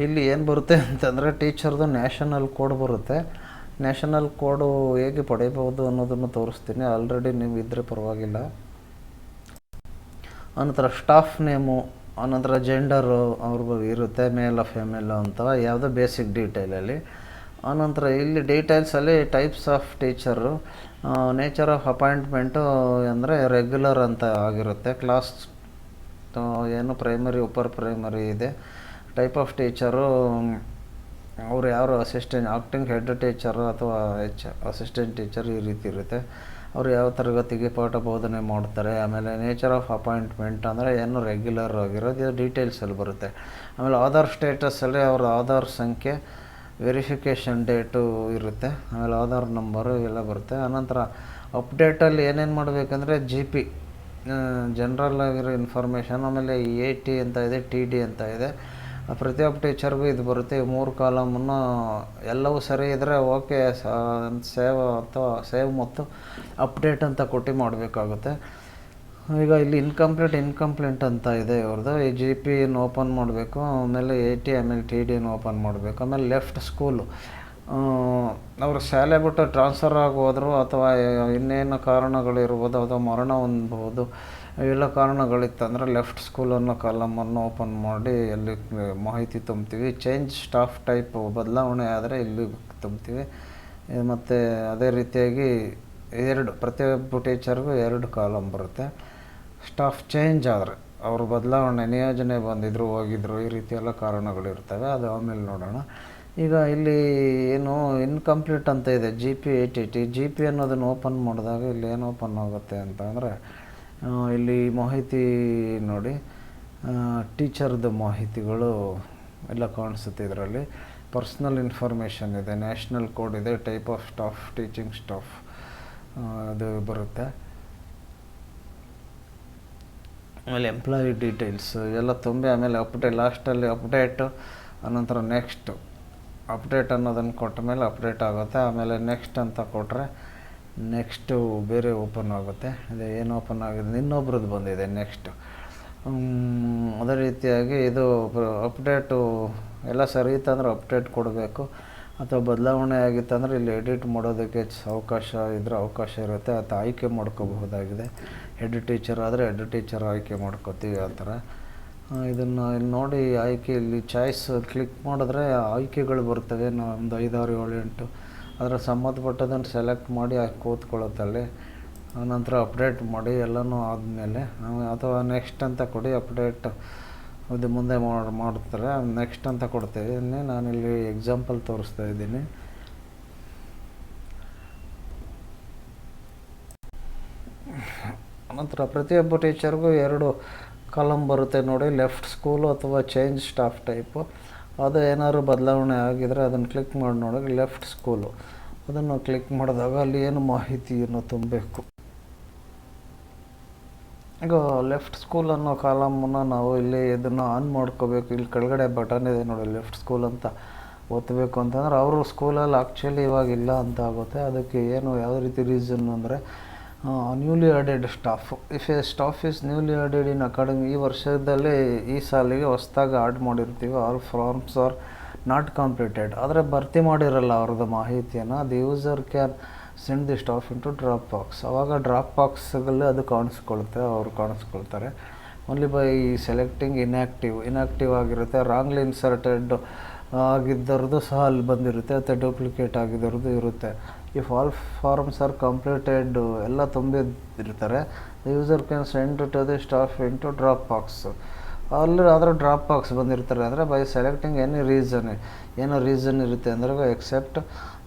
ಇಲ್ಲಿ ಏನು ಬರುತ್ತೆ ಅಂತಂದರೆ ಟೀಚರ್ದು ನ್ಯಾಷನಲ್ ಕೋಡ್ ಬರುತ್ತೆ. ನ್ಯಾಷನಲ್ ಕೋಡು ಹೇಗೆ ಪಡೆಯಬಹುದು ಅನ್ನೋದನ್ನು ತೋರಿಸ್ತೀನಿ. ಆಲ್ರೆಡಿ ನೀವು ಇದ್ದರೆ ಪರವಾಗಿಲ್ಲ. ಆನಂತರ ಸ್ಟಾಫ್ ನೇಮು, ಆನಂತರ ಜೆಂಡರು ಅವ್ರ ಬಗ್ಗೆ ಇರುತ್ತೆ, ಮೇಲ್ ಫಿಮೇಲ್ ಅಂತ ಯಾವುದೋ ಬೇಸಿಕ್ ಡೀಟೇಲಲ್ಲಿ. ಆನಂತರ ಇಲ್ಲಿ ಡೀಟೇಲ್ಸಲ್ಲಿ types of teacher, nature of appointment ಅಂದರೆ ರೆಗ್ಯುಲರ್ ಅಂತ ಆಗಿರುತ್ತೆ. ಕ್ಲಾಸ್ ಏನು ಪ್ರೈಮರಿ, ಅಪ್ಪರ್ ಪ್ರೈಮರಿ ಇದೆ. ಟೈಪ್ ಆಫ್ ಟೀಚರು ಅವರು ಯಾರು ಅಸಿಸ್ಟೆಂಟ್, ಆಕ್ಟಿಂಗ್ ಹೆಡ್ ಟೀಚರು ಅಥವಾ ಅಸಿಸ್ಟೆಂಟ್ ಟೀಚರ್ ಈ ರೀತಿ ಇರುತ್ತೆ. ಅವರು ಯಾವ ತರಗತಿಗೆ ಪಾಠ ಬೋಧನೆ ಮಾಡ್ತಾರೆ. ಆಮೇಲೆ ನೇಚರ್ ಆಫ್ ಅಪಾಯಿಂಟ್ಮೆಂಟ್ ಅಂದರೆ ಏನು ರೆಗ್ಯುಲರ್ ಆಗಿರೋದು, ಇದು ಡೀಟೇಲ್ಸಲ್ಲಿ ಬರುತ್ತೆ. ಆಮೇಲೆ ಆಧಾರ್ ಸ್ಟೇಟಸಲ್ಲಿ ಅವರ ಆಧಾರ್ ಸಂಖ್ಯೆ, ವೆರಿಫಿಕೇಷನ್ ಡೇಟು ಇರುತ್ತೆ. ಆಮೇಲೆ ಆಧಾರ್ ನಂಬರು ಇವೆಲ್ಲ ಬರುತ್ತೆ. ಆನಂತರ ಅಪ್ಡೇಟಲ್ಲಿ ಏನೇನು ಮಾಡಬೇಕಂದ್ರೆ GP ಜನ್ರಲ್ ಆಗಿರೋ ಇನ್ಫಾರ್ಮೇಷನ್, ಆಮೇಲೆ AT ಅಂತ ಇದೆ, TD ಅಂತ ಇದೆ. ಪ್ರತಿಯೊಬ್ಬ ಟೀಚರ್ಗೂ ಇದು ಬರುತ್ತೆ. 3 ಕಾಲಮನ್ನು ಎಲ್ಲವೂ ಸರಿ ಇದ್ದರೆ ಓಕೆ, ಸೇವ್ ಮತ್ತು ಅಪ್ಡೇಟ್ ಅಂತ ಕೊಟ್ಟು ಮಾಡಬೇಕಾಗುತ್ತೆ. ಈಗ ಇಲ್ಲಿ ಇನ್ಕಂಪ್ಲೀಟ್ ಅಂತ ಇದೆ ಇವ್ರದ್ದು. ಈ ಜಿ ಪಿ ಯನ್ನು ಓಪನ್ ಮಾಡಬೇಕು, ಆಮೇಲೆ ಎ ಟಿ, ಆಮೇಲೆ ಟಿ ಡಿಯನ್ನು ಓಪನ್ ಮಾಡಬೇಕು. ಆಮೇಲೆ ಲೆಫ್ಟ್ ಸ್ಕೂಲು, ಅವರು ಶಾಲೆ ಬಿಟ್ಟು ಟ್ರಾನ್ಸ್ಫರ್ ಆಗಿ ಹೋದರು ಅಥವಾ ಇನ್ನೇನು ಕಾರಣಗಳಿರ್ಬೋದು ಅಥವಾ ಮರಣ ಹೊಂದ್ಬೋದು, ಇವೆಲ್ಲ ಕಾರಣಗಳಿತ್ತಂದರೆ ಲೆಫ್ಟ್ ಸ್ಕೂಲ್ ಅನ್ನೋ ಕಾಲಮನ್ನು ಓಪನ್ ಮಾಡಿ ಅಲ್ಲಿ ಮಾಹಿತಿ ತುಂಬ್ತೀವಿ. ಚೇಂಜ್ ಸ್ಟಾಫ್ ಟೈಪ್ ಬದಲಾವಣೆ ಆದರೆ ಇಲ್ಲಿ ತುಂಬ್ತೀವಿ. ಮತ್ತು ಅದೇ ರೀತಿಯಾಗಿ ಪ್ರತಿಯೊಬ್ಬ ಟೀಚರ್ಗೂ 2 ಕಾಲಮ್ ಬರುತ್ತೆ. ಸ್ಟಾಫ್ ಚೇಂಜ್ ಆದರೆ ಅವರು ಬದಲಾವಣೆ, ನಿಯೋಜನೆ ಬಂದಿದ್ದರು, ಹೋಗಿದ್ರು, ಈ ರೀತಿ ಎಲ್ಲ ಕಾರಣಗಳಿರ್ತವೆ. ಅದು ಆಮೇಲೆ ನೋಡೋಣ. ಈಗ ಇಲ್ಲಿ ಏನು ಇನ್ಕಂಪ್ಲೀಟ್ ಅಂತ ಇದೆ, G P ATT. G P ಅನ್ನೋದನ್ನು ಓಪನ್ ಮಾಡಿದಾಗ ಇಲ್ಲಿ ಏನು ಓಪನ್ ಆಗುತ್ತೆ ಅಂತ ಅಂದರೆ, ಇಲ್ಲಿ ಮಾಹಿತಿ ನೋಡಿ, ಟೀಚರ್ದು ಮಾಹಿತಿಗಳು ಎಲ್ಲ ಕಾಣಿಸುತ್ತೆ. ಇದರಲ್ಲಿ ಪರ್ಸ್ನಲ್ ಇನ್ಫಾರ್ಮೇಷನ್ ಇದೆ, ನ್ಯಾಷನಲ್ ಕೋಡ್ ಇದೆ, type of staff, teaching staff ಅದು ಬರುತ್ತೆ. ಆಮೇಲೆ ಎಂಪ್ಲಾಯಿ ಡೀಟೇಲ್ಸ್ ಎಲ್ಲ ತುಂಬಿ ಆಮೇಲೆ ಲಾಸ್ಟಲ್ಲಿ ಅಪ್ಡೇಟು, ಆನಂತರ ನೆಕ್ಸ್ಟ್ ಅಪ್ಡೇಟ್ ಅನ್ನೋದನ್ನು ಕೊಟ್ಟ ಮೇಲೆ ಅಪ್ಡೇಟ್ ಆಗುತ್ತೆ. ಆಮೇಲೆ ನೆಕ್ಸ್ಟ್ ಅಂತ ಕೊಟ್ಟರೆ ನೆಕ್ಸ್ಟು ಬೇರೆ ಓಪನ್ ಆಗುತ್ತೆ. ಅದೇ ಏನು ಓಪನ್ ಆಗಿದೆ, ಇನ್ನೊಬ್ರದ್ದು ಬಂದಿದೆ ನೆಕ್ಸ್ಟು. ಅದೇ ರೀತಿಯಾಗಿ ಇದು ಅಪ್ಡೇಟು ಎಲ್ಲ ಸರಿ ಇತ್ತಂದ್ರೆ ಅಪ್ಡೇಟ್ ಕೊಡಬೇಕು, ಅಥವಾ ಬದಲಾವಣೆ ಆಗಿತ್ತಂದರೆ ಇಲ್ಲಿ ಎಡಿಟ್ ಮಾಡೋದಕ್ಕೆ ಅವಕಾಶ ಇರುತ್ತೆ, ಅಥವಾ ಆಯ್ಕೆ ಮಾಡ್ಕೋಬಹುದಾಗಿದೆ. ಹೆಡ್ ಟೀಚರ್ ಆದರೆ ಹೆಡ್ ಟೀಚರ್ ಆಯ್ಕೆ ಮಾಡ್ಕೋತೀವಿ ಆ ಥರ. ಇದನ್ನು ಇಲ್ಲಿ ನೋಡಿ, ಆಯ್ಕೆ ಇಲ್ಲಿ ಚಾಯ್ಸ್ ಕ್ಲಿಕ್ ಮಾಡಿದ್ರೆ ಆಯ್ಕೆಗಳು ಬರ್ತವೆ. ಒಂದು 5, 6, 7, 8 ಅದರ ಸಂಬಂಧಪಟ್ಟದನ್ನು ಸೆಲೆಕ್ಟ್ ಮಾಡಿ ಕೂತ್ಕೊಳ್ಳುತ್ತಲ್ಲಿ. ಆನಂತರ ಅಪ್ಡೇಟ್ ಮಾಡಿ ಎಲ್ಲನೂ ಆದಮೇಲೆ, ಅಥವಾ ನೆಕ್ಸ್ಟ್ ಅಂತ ಕೊಡಿ, ಅಪ್ಡೇಟ್ ಅದು ಮುಂದೆ ಮಾಡ್ತಾರೆ. ನೆಕ್ಸ್ಟ್ ಅಂತ ಕೊಡ್ತೇವೆ. ನಾನಿಲ್ಲಿ ಎಕ್ಸಾಂಪಲ್ ತೋರಿಸ್ತಾ ಇದ್ದೀನಿ. ನಂತರ ಪ್ರತಿಯೊಬ್ಬ ಟೀಚರ್ಗೂ 2 ಕಾಲಮ್ ಬರುತ್ತೆ ನೋಡಿ, ಲೆಫ್ಟ್ ಸ್ಕೂಲು ಅಥವಾ ಚೇಂಜ್ ಸ್ಟಾಫ್ ಟೈಪು. ಅದು ಏನಾದ್ರು ಬದಲಾವಣೆ ಆಗಿದರೆ ಅದನ್ನು ಕ್ಲಿಕ್ ಮಾಡಿ ನೋಡಿದ್ರೆ ಲೆಫ್ಟ್ ಸ್ಕೂಲು, ಅದನ್ನು ಕ್ಲಿಕ್ ಮಾಡಿದಾಗ ಅಲ್ಲಿ ಏನು ಮಾಹಿತಿಯನ್ನು ತುಂಬಬೇಕು. ಈಗ ಲೆಫ್ಟ್ ಸ್ಕೂಲ್ ಅನ್ನೋ ಕಾಲಮನ್ನು ನಾವು ಇಲ್ಲಿ ಇದನ್ನು ಆನ್ ಮಾಡ್ಕೋಬೇಕು. ಇಲ್ಲಿ ಕೆಳಗಡೆ ಬಟನ್ ಇದೆ ನೋಡಿ, ಲೆಫ್ಟ್ ಸ್ಕೂಲ್ ಅಂತ ಒತ್ತಬೇಕು ಅಂತಂದ್ರೆ ಅವರು ಸ್ಕೂಲಲ್ಲಿ ಆ್ಯಕ್ಚುಲಿ ಇವಾಗ ಇಲ್ಲ ಅಂತ ಆಗುತ್ತೆ. ಅದಕ್ಕೆ ಯಾವ ರೀತಿ ರೀಸನ್ ಅಂದರೆ, newly added staff. If a staff is newly added in academy, ಈ ವರ್ಷದಲ್ಲಿ ಈ ಸಾಲಿಗೆ ಹೊಸದಾಗಿ ಆಡ್ ಮಾಡಿರ್ತೀವಿ. All forms are not completed, ಆದರೆ ಭರ್ತಿ ಮಾಡಿರಲ್ಲ ಅವ್ರದ್ದು ಮಾಹಿತಿಯನ್ನು. The user can send the staff into drop box. ಆವಾಗ ಡ್ರಾಪ್ ಬಾಕ್ಸ್ಗಳಲ್ಲಿ ಅದು ಅವ್ರು ಕಾಣಿಸ್ಕೊಳ್ತಾರೆ. ಓನ್ಲಿ ಬೈ ಸೆಲೆಕ್ಟಿಂಗ್ ಇನ್ಯಾಕ್ಟಿವ್ ಆಗಿರುತ್ತೆ. ರಾಂಗ್ಲಿ ಇನ್ಸರ್ಟೆಡ್ ಆಗಿದ್ದರದ್ದು ಸಹ ಅಲ್ಲಿ ಬಂದಿರುತ್ತೆ, ಅಥವಾ ಡೂಪ್ಲಿಕೇಟ್ ಆಗಿದ್ದರದ್ದು ಇರುತ್ತೆ. If all forms are completed, ಎಲ್ಲ ತುಂಬಿರ್ತಾರೆ, the user can send to the staff into drop box. ಅಲ್ಲಿ ಆದರೆ ಡ್ರಾಪ್ ಬಾಕ್ಸ್ ಬಂದಿರ್ತಾರೆ ಅಂದರೆ ಬೈ ಸೆಲೆಕ್ಟಿಂಗ್ ಏನೋ ರೀಸನ್ ಇರುತ್ತೆ ಅಂದರೆ, ಎಕ್ಸೆಪ್ಟ್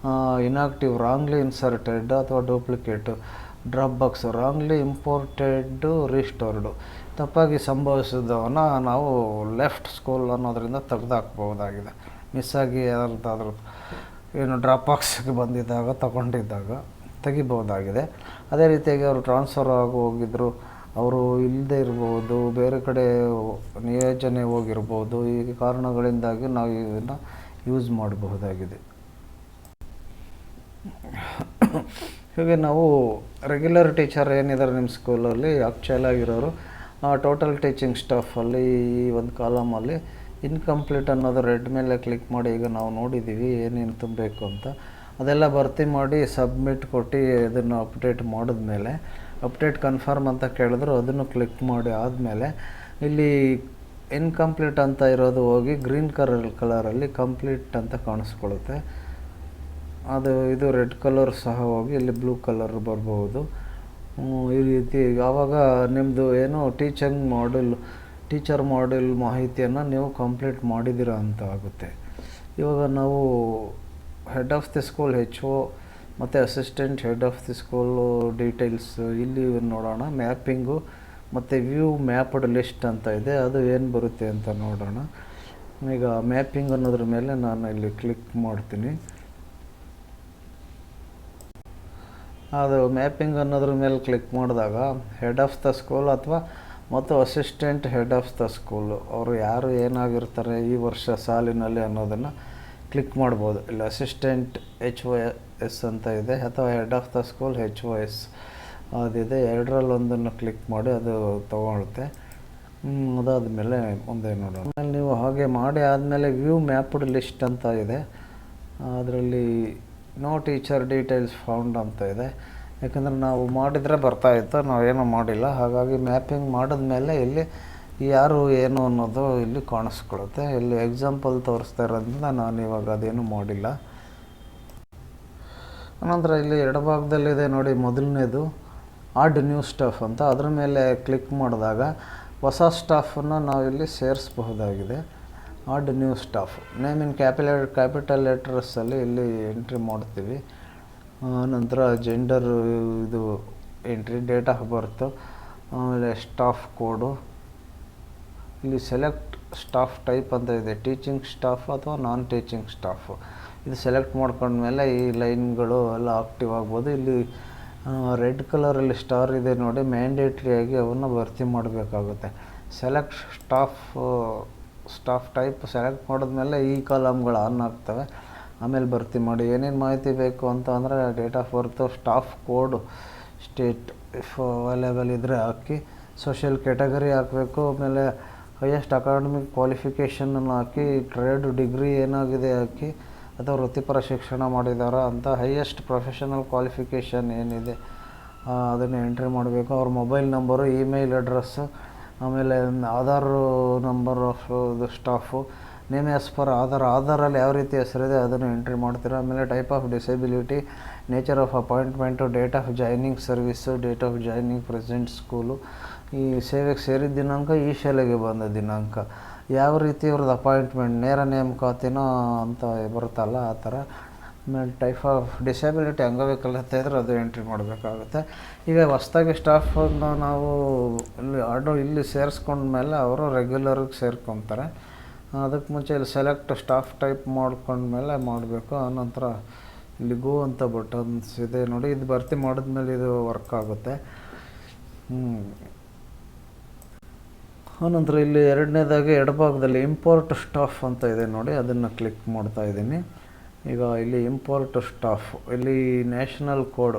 ಇನ್ಯಾಕ್ಟಿವ್, ರಾಂಗ್ಲಿ ಇನ್ಸರ್ಟೆಡ್ ಅಥವಾ ಡೂಪ್ಲಿಕೇಟು. ಡ್ರಾಪ್ ಬಾಕ್ಸ್ ರಾಂಗ್ಲಿ ಇಂಪೋರ್ಟೆಡ್ಡು, ರೀಸ್ಟೋರ್ಡು, ತಪ್ಪಾಗಿ ಸಂಭವಿಸಿದವನ್ನ ನಾವು ಲೆಫ್ಟ್ ಸ್ಕೂಲ್ ಅನ್ನೋದರಿಂದ ತೆಗೆದುಹಾಕ್ಬಹುದಾಗಿದೆ. ಮಿಸ್ಸಾಗಿ ಯಾರ್ದಾದ್ರೂ ಏನು ಡ್ರಾಪ್ ಬಾಕ್ಸ್ಗೆ ಬಂದಿದ್ದಾಗ ತಗೊಂಡಿದ್ದಾಗ ತೆಗಿಬಹುದಾಗಿದೆ. ಅದೇ ರೀತಿಯಾಗಿ ಅವರು ಟ್ರಾನ್ಸ್ಫರ್ ಹೋಗಿದ್ರು, ಅವರು ಇಲ್ಲದೆ ಇರ್ಬೋದು, ಬೇರೆ ಕಡೆ ನಿಯೋಜನೆ ಹೋಗಿರ್ಬೋದು. ಈ ಕಾರಣಗಳಿಂದಾಗಿ ನಾವು ಇದನ್ನು ಯೂಸ್ ಮಾಡಬಹುದಾಗಿದೆ. ಹೀಗೆ ನಾವು ರೆಗ್ಯುಲರ್ ಟೀಚರ್ ಏನಿದ್ದಾರೆ ನಿಮ್ಮ ಸ್ಕೂಲಲ್ಲಿ ಆ್ಯಕ್ಚುಲ್ ಆಗಿರೋರು, ಟೋಟಲ್ ಟೀಚಿಂಗ್ ಸ್ಟಾಫಲ್ಲಿ ಈ ಒಂದು ಕಾಲಮಲ್ಲಿ ಇನ್ಕಂಪ್ಲೀಟ್ ಅನ್ನೋದು ರೆಡ್ ಮೇಲೆ ಕ್ಲಿಕ್ ಮಾಡಿ, ಈಗ ನಾವು ನೋಡಿದ್ದೀವಿ ಏನೇನು ತುಂಬಬೇಕು ಅಂತ. ಅದೆಲ್ಲ ಭರ್ತಿ ಮಾಡಿ ಸಬ್ಮಿಟ್ ಕೊಟ್ಟು ಇದನ್ನು ಅಪ್ಡೇಟ್ ಮಾಡಿದ್ಮೇಲೆ, ಅಪ್ಡೇಟ್ ಕನ್ಫರ್ಮ್ ಅಂತ ಕೇಳಿದ್ರು ಅದನ್ನು ಕ್ಲಿಕ್ ಮಾಡಿ ಆದಮೇಲೆ ಇಲ್ಲಿ ಇನ್ಕಂಪ್ಲೀಟ್ ಅಂತ ಇರೋದು ಹೋಗಿ ಗ್ರೀನ್ ಕಲರಲ್ಲಿ ಕಂಪ್ಲೀಟ್ ಅಂತ ಕಾಣಿಸ್ಕೊಳ್ಳುತ್ತೆ. ಇದು ರೆಡ್ ಕಲರ್ ಸಹ ಹೋಗಿ ಇಲ್ಲಿ ಬ್ಲೂ ಕಲರ್ ಬರ್ಬೋದು. ಈ ರೀತಿ ಆವಾಗ ನಿಮ್ಮದು ಏನೋ ಟೀಚರ್ ಮಾಡ್ಯೂಲ್ ಮಾಹಿತಿಯನ್ನು ನೀವು ಕಂಪ್ಲೀಟ್ ಮಾಡಿದ್ದೀರಾ ಅಂತ ಆಗುತ್ತೆ. ಇವಾಗ ನಾವು head of the school HO ಮತ್ತು assistant head of the school details ಇಲ್ಲಿ ನೋಡೋಣ. ಮ್ಯಾಪಿಂಗು ಮತ್ತು ವ್ಯೂ ಮ್ಯಾಪ್ಡ್ ಲಿಸ್ಟ್ ಅಂತ ಇದೆ, ಅದು ಏನು ಬರುತ್ತೆ ಅಂತ ನೋಡೋಣ. ಈಗ ಮ್ಯಾಪಿಂಗ್ ಅನ್ನೋದ್ರ ಮೇಲೆ ನಾನು ಇಲ್ಲಿ ಕ್ಲಿಕ್ ಮಾಡ್ತೀನಿ. ಅದು ಮ್ಯಾಪಿಂಗ್ ಅನ್ನೋದ್ರ ಮೇಲೆ ಕ್ಲಿಕ್ ಮಾಡಿದಾಗ ಹೆಡ್ ಆಫ್ ದ ಸ್ಕೂಲ್ ಮತ್ತು assistant head of the school ಅವರು ಯಾರು ಏನಾಗಿರ್ತಾರೆ ಈ ವರ್ಷ ಸಾಲಿನಲ್ಲಿ ಅನ್ನೋದನ್ನು ಕ್ಲಿಕ್ ಮಾಡ್ಬೋದು. ಇಲ್ಲಿ ಅಸಿಸ್ಟೆಂಟ್ HOS ಅಂತ ಇದೆ, ಅಥವಾ head of the school HOS ಅದಿದೆ, ಎರಡರಲ್ಲಿ ಒಂದನ್ನು ಕ್ಲಿಕ್ ಮಾಡಿ ಅದು ತೊಗೊಳುತ್ತೆ. ಅದಾದಮೇಲೆ ಮುಂದೆ ನೋಡೋಣ. ಆಮೇಲೆ ನೀವು ಹಾಗೆ ಮಾಡಿ ಆದಮೇಲೆ ವ್ಯೂ ಮ್ಯಾಪ್ಡ್ ಲಿಸ್ಟ್ ಅಂತ ಇದೆ, ಅದರಲ್ಲಿ ನೋ ಟೀಚರ್ ಡೀಟೇಲ್ಸ್ ಫೌಂಡ್ ಅಂತ ಇದೆ. ಯಾಕಂದರೆ ನಾವು ಮಾಡಿದರೆ ಬರ್ತಾಯಿತ್ತು, ನಾವೇನೂ ಮಾಡಿಲ್ಲ. ಹಾಗಾಗಿ ಮ್ಯಾಪಿಂಗ್ ಮಾಡಿದ್ಮೇಲೆ ಇಲ್ಲಿ ಯಾರು ಏನು ಅನ್ನೋದು ಇಲ್ಲಿ ಕಾಣಿಸ್ಕೊಳ್ಳುತ್ತೆ. ಇಲ್ಲಿ ಎಕ್ಸಾಂಪಲ್ ತೋರಿಸ್ತಾ ಇರೋದ್ರಿಂದ ನಾನು ಇವಾಗ ಅದೇನು ಮಾಡಿಲ್ಲ. ಅನಂತರ ಇಲ್ಲಿ ಎಡಭಾಗದಲ್ಲಿದೆ ನೋಡಿ, ಮೊದಲನೇದು ಆಡ್ ನ್ಯೂ ಸ್ಟಾಫ್ ಅಂತ. ಅದ್ರ ಮೇಲೆ ಕ್ಲಿಕ್ ಮಾಡಿದಾಗ ಹೊಸ ಸ್ಟಾಫನ್ನು ನಾವಿಲ್ಲಿ ಸೇರಿಸಬಹುದಾಗಿದೆ. Add new staff name in capital ಲೆಟರ್ಸಲ್ಲಿ ಇಲ್ಲಿ ಎಂಟ್ರಿ ಮಾಡ್ತೀವಿ. ನಂತರ ಜೆಂಡರ್ ಇದು ಎಂಟ್ರಿ, ಡೇಟ್ ಆಫ್ ಬರ್ತು, ಆಮೇಲೆ ಸ್ಟಾಫ್ ಕೋಡು. ಇಲ್ಲಿ ಸೆಲೆಕ್ಟ್ ಸ್ಟಾಫ್ ಟೈಪ್ ಅಂತ ಇದೆ, ಟೀಚಿಂಗ್ ಸ್ಟಾಫ್ ಅಥವಾ ನಾನ್ ಟೀಚಿಂಗ್ ಸ್ಟಾಫು. ಇದು ಸೆಲೆಕ್ಟ್ ಮಾಡ್ಕೊಂಡ್ಮೇಲೆ ಈ ಲೈನ್ಗಳು ಎಲ್ಲ ಆಕ್ಟಿವ್ ಆಗ್ಬೋದು. ಇಲ್ಲಿ ರೆಡ್ ಕಲರಲ್ಲಿ ಸ್ಟಾರ್ ಇದೆ ನೋಡಿ, ಮ್ಯಾಂಡೇಟ್ರಿಯಾಗಿ ಅವನ್ನು ಭರ್ತಿ ಮಾಡಬೇಕಾಗುತ್ತೆ. ಸೆಲೆಕ್ಟ್ ಸ್ಟಾಫ್ ಟೈಪ್ ಸೆಲೆಕ್ಟ್ ಮಾಡಿದ್ಮೇಲೆ ಈ ಕಾಲಮ್ಗಳು ಆನ್ ಆಗ್ತವೆ. ಆಮೇಲೆ ಭರ್ತಿ ಮಾಡಿ. ಏನೇನು ಮಾಹಿತಿ ಬೇಕು ಅಂತ ಅಂದರೆ date of birth, staff code, state if available ಇದ್ದರೆ ಹಾಕಿ, ಸೋಷಿಯಲ್ ಕ್ಯಾಟಗರಿ ಹಾಕಬೇಕು, ಆಮೇಲೆ ಹೈಯೆಸ್ಟ್ ಅಕಾಡೆಮಿಕ್ ಕ್ವಾಲಿಫಿಕೇಷನನ್ನು ಹಾಕಿ, ಟ್ರೇಡ್ ಡಿಗ್ರಿ ಏನಾಗಿದೆ ಹಾಕಿ, ಅಥವಾ ವೃತ್ತಿಪರ ಶಿಕ್ಷಣ ಮಾಡಿದಾರಾ ಅಂತ ಹೈಯೆಸ್ಟ್ ಪ್ರೊಫೆಷನಲ್ ಕ್ವಾಲಿಫಿಕೇಷನ್ ಏನಿದೆ ಅದನ್ನು ಎಂಟ್ರಿ ಮಾಡಬೇಕು. ಅವ್ರ ಮೊಬೈಲ್ ನಂಬರು, ಇಮೇಲ್ ಅಡ್ರೆಸ್ಸು, ಆಮೇಲೆ Aadhaar number of staff, name as per ಆಧಾರಲ್ಲಿ ಯಾವ ರೀತಿ ಹೆಸರಿದೆ ಅದನ್ನು ಎಂಟ್ರಿ ಮಾಡ್ತೀರಾ. ಆಮೇಲೆ type of disability, nature of appointment, date of joining service, date of joining present school, ಈ ಸೇವೆಗೆ ಸೇರಿದ ದಿನಾಂಕ, ಈ ಶಾಲೆಗೆ ಬಂದ ದಿನಾಂಕ, ಯಾವ ರೀತಿ ಅವ್ರದ್ದು ಅಪಾಯಿಂಟ್ಮೆಂಟ್, ನೇರ ನೇಮಕಾತಿನೋ ಅಂತ ಬರುತ್ತಲ್ಲ ಆ ಥರ. ಆಮೇಲೆ ಟೈಪ್ ಆಫ್ ಡಿಸೇಬಿಲಿಟಿ, ಅಂಗವೈಕಲ್ಯತೆ ಇದ್ದರೆ ಅದು ಎಂಟ್ರಿ ಮಾಡಬೇಕಾಗುತ್ತೆ. ಈಗ ಹೊಸ್ದಾಗಿ ಸ್ಟಾಫನ್ನು ನಾವು ಇಲ್ಲಿ ಸೇರಿಸ್ಕೊಂಡ್ಮೇಲೆ ಅವರು ರೆಗ್ಯುಲರ್ಗೆ ಸೇರ್ಕೊತಾರೆ. ಅದಕ್ಕೆ ಮುಂಚೆ ಇಲ್ಲಿ ಸೆಲೆಕ್ಟ್ ಸ್ಟಾಫ್ ಟೈಪ್ ಮಾಡ್ಕೊಂಡ್ಮೇಲೆ ಮಾಡಬೇಕು. ಆನಂತರ ಇಲ್ಲಿ ಗೋ ಅಂತ ಬಟನ್ಸ್ ಇದೆ ನೋಡಿ, ಇದು ಭರ್ತಿ ಮಾಡಿದ್ಮೇಲೆ ಇದು ವರ್ಕ್ ಆಗುತ್ತೆ. ಆನಂತರ ಇಲ್ಲಿ ಎರಡನೇದಾಗಿ ಎಡಭಾಗದಲ್ಲಿ ಇಂಪೋರ್ಟ್ ಸ್ಟಾಫ್ ಅಂತ ಇದೆ ನೋಡಿ, ಅದನ್ನು ಕ್ಲಿಕ್ ಮಾಡ್ತಾ ಇದ್ದೀನಿ. ಈಗ ಇಲ್ಲಿ ಇಂಪೋರ್ಟ್ ಸ್ಟಾಫ್, ಇಲ್ಲಿ national code,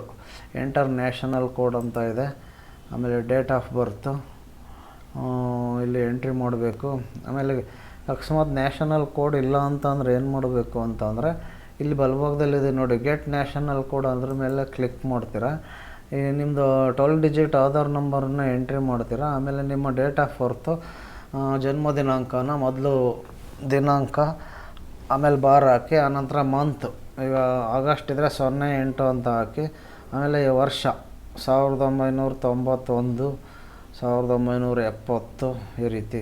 enter national code ಅಂತ ಇದೆ. ಆಮೇಲೆ ಡೇಟ್ ಆಫ್ ಬರ್ತು ಇಲ್ಲಿ ಎಂಟ್ರಿ ಮಾಡಬೇಕು. ಆಮೇಲೆ ಅಕಸ್ಮಾತ್ ನ್ಯಾಷನಲ್ ಕೋಡ್ ಇಲ್ಲ ಅಂತ ಅಂದರೆ ಏನು ಮಾಡಬೇಕು ಅಂತ ಅಂದರೆ ಇಲ್ಲಿ ಬಲಭಾಗದಲ್ಲಿದೆ ನೋಡಿ, ಗೆಟ್ ನ್ಯಾಷನಲ್ ಕೋಡ್, ಅದ್ರ ಮೇಲೆ ಕ್ಲಿಕ್ ಮಾಡ್ತೀರಾ. ಈ ನಿಮ್ಮದು 12 ಡಿಜಿಟ್ ಆಧಾರ್ ನಂಬರನ್ನು ಎಂಟ್ರಿ ಮಾಡ್ತೀರಾ. ಆಮೇಲೆ ನಿಮ್ಮ ಡೇಟ್ ಆಫ್ ಬರ್ತು, ಜನ್ಮ ದಿನಾಂಕನ ಮೊದಲು ದಿನಾಂಕ, ಆಮೇಲೆ ಬಾರ್ ಹಾಕಿ, ಆನಂತರ ಮಂತ್, ಈಗ ಆಗಸ್ಟ್ ಇದ್ದರೆ 08 ಅಂತ ಹಾಕಿ, ಆಮೇಲೆ ವರ್ಷ 1991, 1970 ಈ ರೀತಿ.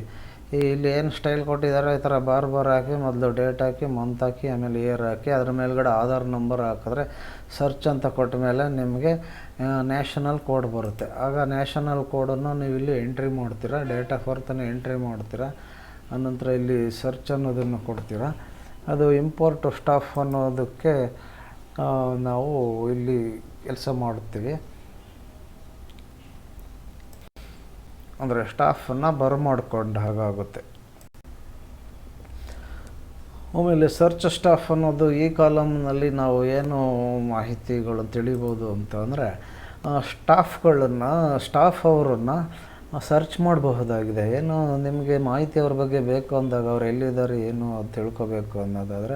ಇಲ್ಲಿ ಏನು ಸ್ಟೈಲ್ ಕೊಟ್ಟಿದ್ದಾರೆ ಈ ಥರ ಬಾರ್ ಹಾಕಿ, ಮೊದಲು ಡೇಟ್ ಹಾಕಿ, ಮಂತ್ ಹಾಕಿ, ಆಮೇಲೆ ಇಯರ್ ಹಾಕಿ, ಅದ್ರ ಮೇಲ್ಗಡೆ ಆಧಾರ್ ನಂಬರ್ ಹಾಕಿದ್ರೆ ಸರ್ಚ್ ಅಂತ ಕೊಟ್ಟ ಮೇಲೆ ನಿಮಗೆ ನ್ಯಾಷನಲ್ ಕೋಡ್ ಬರುತ್ತೆ. ಆಗ ನ್ಯಾಷನಲ್ ಕೋಡನ್ನು ನೀವು ಇಲ್ಲಿ ಎಂಟ್ರಿ ಮಾಡ್ತೀರಾ, ಡೇಟ್ ಆಫ್ ಬರ್ತನ್ನು ಎಂಟ್ರಿ ಮಾಡ್ತೀರಾ. ಆನಂತರ ಇಲ್ಲಿ ಸರ್ಚ್ ಅನ್ನೋದನ್ನು ಕೊಡ್ತೀರಾ. ಅದು ಇಂಪೋರ್ಟ್ ಸ್ಟಾಫ್ ಅನ್ನೋದಕ್ಕೆ ನಾವು ಇಲ್ಲಿ ಕೆಲಸ ಮಾಡುತ್ತೀವಿ, ಅಂದರೆ ಸ್ಟಾಫನ್ನು ಬರಮಾಡ್ಕೊಂಡು ಹಾಗಾಗುತ್ತೆ. ಆಮೇಲೆ ಸರ್ಚ್ ಸ್ಟಾಫ್ ಅನ್ನೋದು ಈ ಕಾಲಮ್ನಲ್ಲಿ ನಾವು ಏನು ಮಾಹಿತಿಗಳು ತಿಳಿಬೋದು ಅಂತ ಅಂದರೆ ಸ್ಟಾಫ್ ಅವರನ್ನು ಸರ್ಚ್ ಮಾಡಬಹುದಾಗಿದೆ. ಏನು ನಿಮಗೆ ಮಾಹಿತಿ ಅವ್ರ ಬಗ್ಗೆ ಬೇಕು ಅಂದಾಗ ಅವ್ರು ಎಲ್ಲಿದ್ದಾರೆ ಏನು ಅದು ತಿಳ್ಕೊಬೇಕು ಅನ್ನೋದಾದರೆ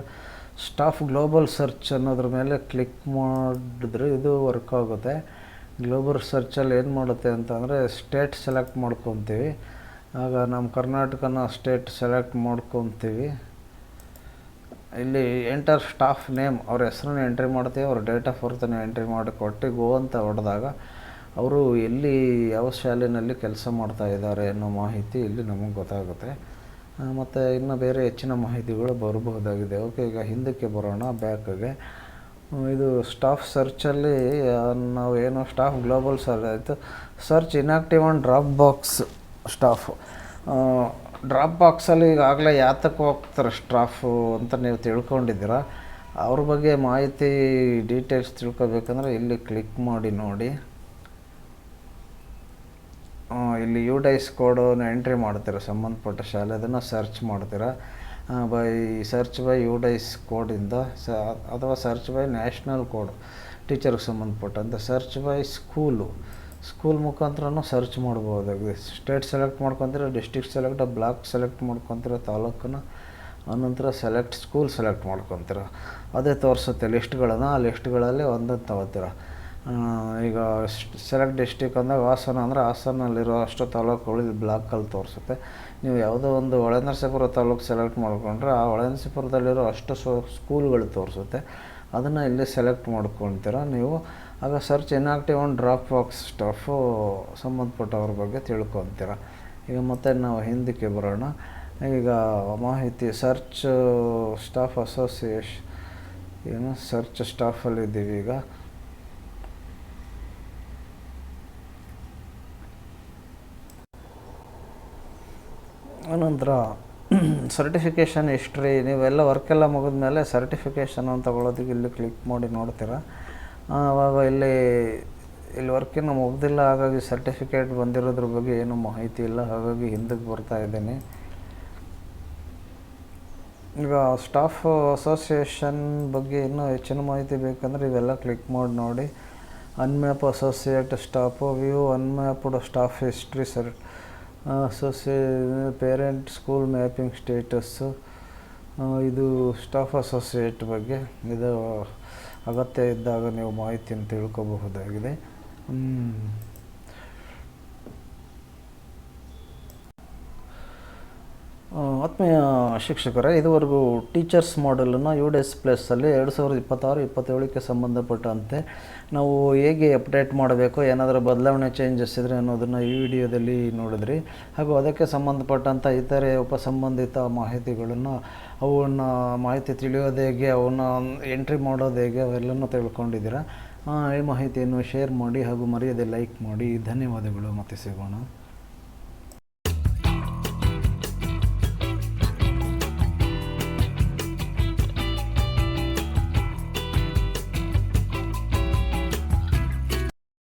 ಸ್ಟಾಫ್ ಗ್ಲೋಬಲ್ ಸರ್ಚ್ ಅನ್ನೋದ್ರ ಮೇಲೆ ಕ್ಲಿಕ್ ಮಾಡಿದ್ರೆ ಇದು ವರ್ಕ್ ಆಗುತ್ತೆ. ಗ್ಲೋಬಲ್ ಸರ್ಚಲ್ಲಿ ಏನು ಮಾಡುತ್ತೆ ಅಂತಂದರೆ ಸ್ಟೇಟ್ ಸೆಲೆಕ್ಟ್ ಮಾಡ್ಕೊತೀವಿ. ಆಗ ನಮ್ಮ ಕರ್ನಾಟಕನ ಸ್ಟೇಟ್ ಸೆಲೆಕ್ಟ್ ಮಾಡ್ಕೊತೀವಿ. ಇಲ್ಲಿ ಎಂಟರ್ ಸ್ಟಾಫ್ ನೇಮ್, ಅವ್ರ ಹೆಸರನ್ನ ಎಂಟ್ರಿ ಮಾಡ್ತೀವಿ, ಅವ್ರ ಡೇಟ್ ಆಫ್ ಬರ್ತನ್ನು ಎಂಟ್ರಿ ಮಾಡಿ ಕೊಟ್ಟು ಗೋ ಅಂತ ಹೊಡೆದಾಗ ಅವರು ಎಲ್ಲಿ ಯಾವ ಶಾಲೆಯಲ್ಲಿ ಕೆಲಸ ಮಾಡ್ತಾ ಇದ್ದಾರೆ ಅನ್ನೋ ಮಾಹಿತಿ ಇಲ್ಲಿ ನಮಗೆ ಗೊತ್ತಾಗುತ್ತೆ. ಮತ್ತು ಇನ್ನು ಬೇರೆ ಹೆಚ್ಚಿನ ಮಾಹಿತಿಗಳು ಬರಬಹುದಾಗಿದೆ. ಓಕೆ, ಈಗ ಹಿಂದಕ್ಕೆ ಬರೋಣ, ಬ್ಯಾಕ್ಗೆ. ಇದು ಸ್ಟಾಫ್ ಸರ್ಚಲ್ಲಿ ನಾವು ಏನು ಸ್ಟಾಫ್ ಗ್ಲೋಬಲ್ ಸರ್ಚ್ ಆಯಿತು. Search inactive on drop box staff. Drop ಬಾಕ್ಸಲ್ಲಿ ಈಗಾಗಲೇ ಯಾತಕ್ಕೆ ಹೋಗ್ತಾರೆ ಸ್ಟಾಫು ಅಂತ ನೀವು ತಿಳ್ಕೊಂಡಿದ್ದೀರ. ಅವ್ರ ಬಗ್ಗೆ ಮಾಹಿತಿ ಡೀಟೇಲ್ಸ್ ತಿಳ್ಕೊಬೇಕಂದ್ರೆ ಇಲ್ಲಿ ಕ್ಲಿಕ್ ಮಾಡಿ ನೋಡಿ. ಇಲ್ಲಿ UDIS ಕೋಡನ್ನು ಎಂಟ್ರಿ ಮಾಡ್ತೀರ, ಸಂಬಂಧಪಟ್ಟ ಶಾಲೆ, ಅದನ್ನು ಸರ್ಚ್ ಮಾಡ್ತೀರ. ಸರ್ಚ್ ಬೈ UDIS ಕೋಡಿಂದ ಅಥವಾ ಸರ್ಚ್ ಬೈ ನ್ಯಾಷನಲ್ ಕೋಡ್ ಟೀಚರ್ಗೆ ಸಂಬಂಧಪಟ್ಟಂತೆ, ಸರ್ಚ್ ಬೈ ಸ್ಕೂಲು, ಸ್ಕೂಲ್ ಮುಖಾಂತರನೂ ಸರ್ಚ್ ಮಾಡ್ಬೋದಾಗಿದೆ. ಸ್ಟೇಟ್ ಸೆಲೆಕ್ಟ್ ಮಾಡ್ಕೊತೀರ, ಡಿಸ್ಟ್ರಿಕ್ಟ್ ಸೆಲೆಕ್ಟ್, ಬ್ಲಾಕ್ ಸೆಲೆಕ್ಟ್ ಮಾಡ್ಕೊತೀರ, ತಾಲೂಕನ್ನ, ಆನಂತರ ಸ್ಕೂಲ್ ಸೆಲೆಕ್ಟ್ ಮಾಡ್ಕೊತೀರ. ಅದೇ ತೋರಿಸುತ್ತೆ ಲಿಸ್ಟ್ಗಳನ್ನು. ಆ ಲಿಸ್ಟ್ಗಳಲ್ಲಿ ಒಂದೊಂದು ತಗೋತೀರ. ಈಗ ಸೆಲೆಕ್ಟ್ ಡಿಸ್ಟ್ರಿಕ್ ಅಂದಾಗ ಹಾಸನ ಅಂದರೆ ಹಾಸನಲ್ಲಿರೋ ಅಷ್ಟು ತಾಲೂಕು ಉಳಿದ ಬ್ಲಾಕಲ್ಲಿ ತೋರಿಸುತ್ತೆ. ನೀವು ಯಾವುದೋ ಒಂದು ಹೊಳೆನರಸೀಪುರ ತಾಲೂಕು ಸೆಲೆಕ್ಟ್ ಮಾಡ್ಕೊಂಡ್ರೆ ಆ ಹೊಳೆನರಸೀಪುರದಲ್ಲಿರೋ ಅಷ್ಟು ಸ್ಕೂಲ್ಗಳು ತೋರಿಸುತ್ತೆ. ಅದನ್ನು ಇಲ್ಲಿ ಸೆಲೆಕ್ಟ್ ಮಾಡ್ಕೊಳ್ತೀರ ನೀವು. ಆಗ search inactive and drop box staff ಸಂಬಂಧಪಟ್ಟವ್ರ ಬಗ್ಗೆ ತಿಳ್ಕೊತೀರ. ಈಗ ಮತ್ತೆ ನಾವು ಹಿಂದಕ್ಕೆ ಬರೋಣ. ಈಗ ಮಾಹಿತಿ ಸರ್ಚ್ ಸ್ಟಾಫ್ ಅಸೋಸಿಯೇಷನ್ ಸರ್ಚ್ ಸ್ಟಾಫಲ್ಲಿದ್ದೀವಿ. ಈಗ ಆನಂತರ ಸರ್ಟಿಫಿಕೇಷನ್ ಹಿಸ್ಟ್ರಿ, ನೀವೆಲ್ಲ ವರ್ಕೆಲ್ಲ ಮುಗಿದ ಮೇಲೆ ಸರ್ಟಿಫಿಕೇಷನ್ ತಗೊಳ್ಳೋದಕ್ಕೆ ಇಲ್ಲಿ ಕ್ಲಿಕ್ ಮಾಡಿ ನೋಡ್ತೀರ. ಆವಾಗ ಇಲ್ಲಿ ವರ್ಕಿನ್ನು ಮುಗ್ದಿಲ್ಲ, ಹಾಗಾಗಿ ಸರ್ಟಿಫಿಕೇಟ್ ಬಂದಿರೋದ್ರ ಬಗ್ಗೆ ಏನೂ ಮಾಹಿತಿ ಇಲ್ಲ, ಹಾಗಾಗಿ ಹಿಂದಕ್ಕೆ ಬರ್ತಾ ಇದ್ದೀನಿ. ಈಗ ಸ್ಟಾಫ್ ಅಸೋಸಿಯೇಷನ್ ಬಗ್ಗೆ ಇನ್ನೂ ಹೆಚ್ಚಿನ ಮಾಹಿತಿ ಬೇಕಂದರೆ ಇವೆಲ್ಲ ಕ್ಲಿಕ್ ಮಾಡಿ ನೋಡಿ. Unmap associate staff, view unmapped staff history, parent school mapping status. ಇದು ಸ್ಟಾಫ್ ಅಸೋಸಿಯೇಟ್ ಬಗ್ಗೆ. ಇದು ಅಗತ್ಯ ಇದ್ದಾಗ ನೀವು ಮಾಹಿತಿಯನ್ನು ತಿಳ್ಕೊಬಹುದಾಗಿದೆ. ಆತ್ಮೀಯ ಶಿಕ್ಷಕರೇ, ಇದುವರೆಗೂ ಟೀಚರ್ಸ್ ಮಾಡೆಲನ್ನು UDS ಪ್ಲಸ್ಸಲ್ಲಿ 2026-27ಕ್ಕೆ ಸಂಬಂಧಪಟ್ಟಂತೆ ನಾವು ಹೇಗೆ ಅಪ್ಡೇಟ್ ಮಾಡಬೇಕು, ಏನಾದರೂ ಬದಲಾವಣೆ ಚೇಂಜಸ್ ಇದ್ದರೆ ಅನ್ನೋದನ್ನು ಈ ವಿಡಿಯೋದಲ್ಲಿ ನೋಡಿದ್ರಿ. ಹಾಗೂ ಅದಕ್ಕೆ ಸಂಬಂಧಪಟ್ಟಂಥ ಇತರೆ ಉಪಸಂಬಂಧಿತ ಮಾಹಿತಿಗಳನ್ನು ಮಾಹಿತಿ ತಿಳಿಯೋದು ಹೇಗೆ, ಅವನ್ನ ಎಂಟ್ರಿ ಮಾಡೋದು ಹೇಗೆ, ಅವೆಲ್ಲನೂ ತಿಳ್ಕೊಂಡಿದ್ದೀರಾ. ಈ ಮಾಹಿತಿಯನ್ನು ಶೇರ್ ಮಾಡಿ ಹಾಗೂ ಮರೆಯದೆ ಲೈಕ್ ಮಾಡಿ. ಧನ್ಯವಾದಗಳು. ಮತ್ತೆ ಸಿಗೋಣ.